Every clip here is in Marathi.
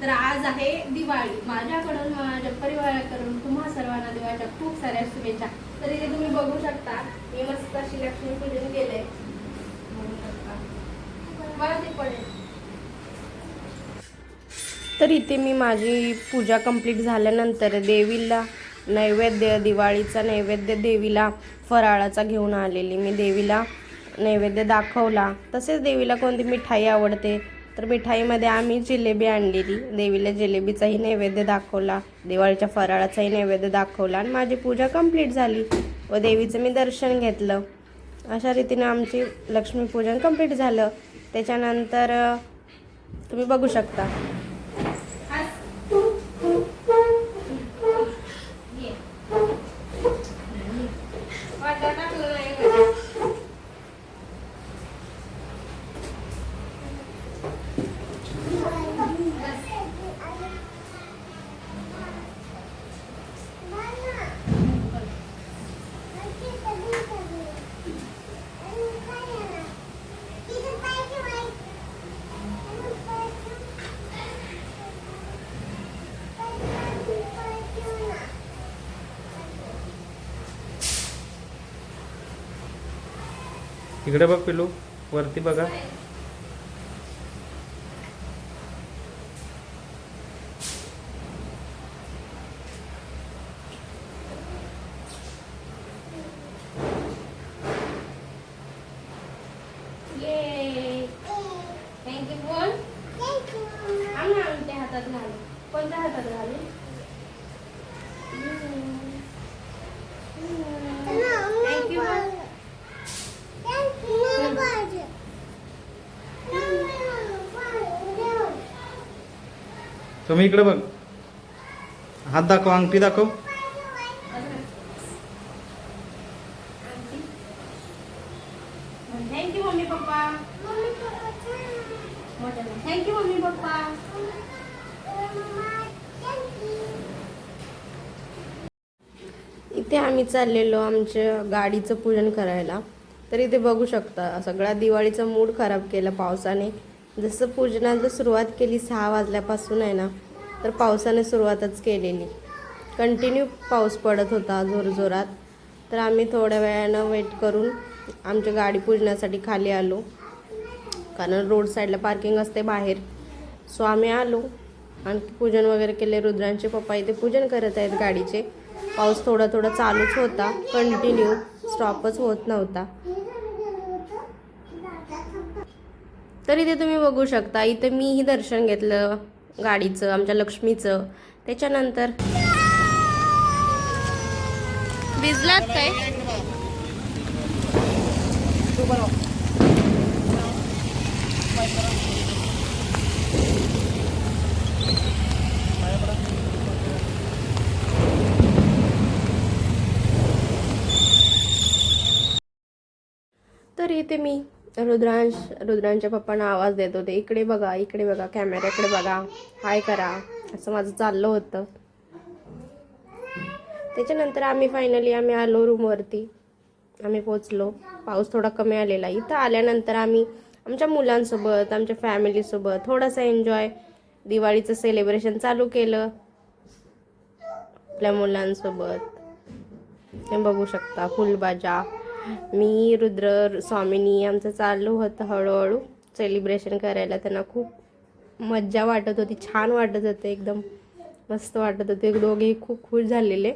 तर आज आहे दिवाळी. माझ्याकडून, माझ्या परिवाराकडून तुम्हा सर्वांना दिवाळीच्या खूप साऱ्या शुभेच्छा. तर इथे तुम्ही बघू शकता मी मस्त अशी लक्ष्मीपूजन केलंय. बघू शकता मला ते पडेल. तर इथे मी माझी पूजा कंप्लीट झाल्यानंतर देवीला नैवेद्य, दिवाळीचा नैवेद्य देवीला फराळाचा घेऊन आलेली. मी देवीला नैवेद्य दाखवला. तसेच देवीला कोणती मिठाई आवडते तर मिठाईमध्ये आम्ही जिलेबी आणलेली. देवीला जिलेबीचाही नैवेद्य दाखवला, दिवाळीच्या फराळाचाही नैवेद्य दाखवला आणि माझी पूजा कंप्लीट झाली व देवीचं मी दर्शन घेतलं. अशा रीतीने आमची लक्ष्मीपूजन कंप्लीट झालं. त्याच्यानंतर तुम्ही बघू शकता इकडे बघ पिलू, वरती बघा. थँक्यू बोल. आमच्या हातात घालू. कोणत्या हातात घालू? थँक्यू. तुम्ही इकडे बघ, हात दाखव, अंगठी दाखव. Thank you mummy papa. Thank you mummy papa. इथे आम्ही चाललेलो आमच्या गाडीचं पूजन करायला. तर इथे बघू शकता सगळा दिवाळीचा मूड खराब केला पावसाने. जसं पूजनाला सुरुवात केली 6 वाजल्यापासून आहे ना, तर पावसाने सुरुवातच केलेली. कंटिन्यू पाऊस पडत होता जोरजोरात. तर आम्ही थोड्या वेळानं वेट करून आमच्या गाडी पूजनासाठी खाली आलो, कारण रोड साईडला पार्किंग असते बाहेर. सो आम्ही आलो आणखी पूजन वगैरे केले. रुद्रांचे पप्पा इथे पूजन करत आहेत गाडीचे. पाऊस थोडा थोडा चालूच होता, कंटिन्यू स्टॉपच होत नव्हता. तर इथे तुम्ही बघू शकता इथे मीही दर्शन घेतलं गाडीचं, आमच्या लक्ष्मीचं. त्याच्यानंतर भिजलात काय? तर इथे मी रुद्रांच्या पप्पांना आवाज देत होते, इकडे बघा, इकडे बघा, कॅमेऱ्याकडे बघा, हाय करा, असं माझं चाललं होतं. त्याच्यानंतर आम्ही आलो रूमवरती. आम्ही पोचलो. पाऊस थोडा कमी आलेला. इथं आल्यानंतर आम्ही आमच्या मुलांसोबत, आमच्या फॅमिलीसोबत थोडासा एन्जॉय, दिवाळीचं सेलिब्रेशन चालू केलं आपल्या मुलांसोबत. हे बघू शकता फुलबाजा, मी, रुद्र, स्वामिनी आमचं चालू होतं हळूहळू सेलिब्रेशन करायला. त्यांना खूप मज्जा वाटत होती, छान वाटत होते, एकदम मस्त वाटत होते. दोघेही खूप खुश झालेले.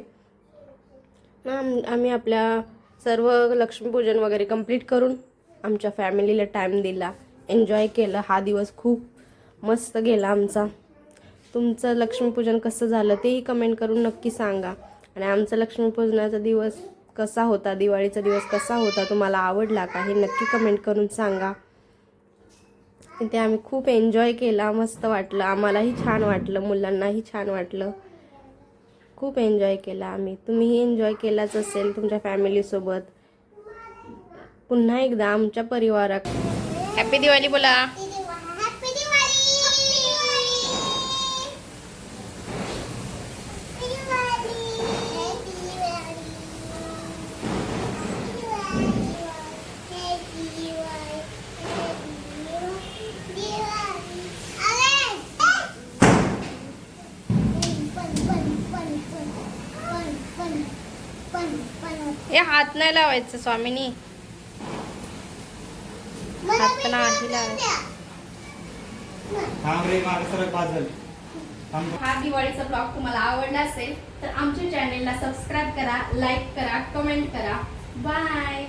आम्ही आपल्या सर्व लक्ष्मीपूजन वगैरे कंप्लीट करून आमच्या फॅमिलीला टाईम दिला, एन्जॉय केलं. हा दिवस खूप मस्त गेला आमचा. तुमचं लक्ष्मीपूजन कसं झालं तेही कमेंट करून नक्की सांगा. आणि आमचा लक्ष्मीपूजनाचा दिवस कसा होता, दिवाळीचा दिवस कसा होता, तुम्हाला आवडला का हे नक्की कमेंट करून सांगा. इथे आम्ही खूप एन्जॉय केला, मस्त वाटलं, आम्हालाही छान वाटलं, मुलांनाही छान वाटलं. खूप एन्जॉय केला आम्ही. तुम्हीही एन्जॉय केलाच असेल तुमच्या फॅमिलीसोबत. पुन्हा एकदा आमच्या परिवारात हॅपी दिवाळी बोला. हे हात नाही लावायचं स्वामीनी, हात नाही लावायचं. थांब रे मागे सरक बाजल. थांब. हा दिवाळीचा ब्लॉग तुम्हाला आवडला असेल तर आमच्या चॅनेलला सबस्क्राईब करा, लाईक करा, कमेंट करा. बाय.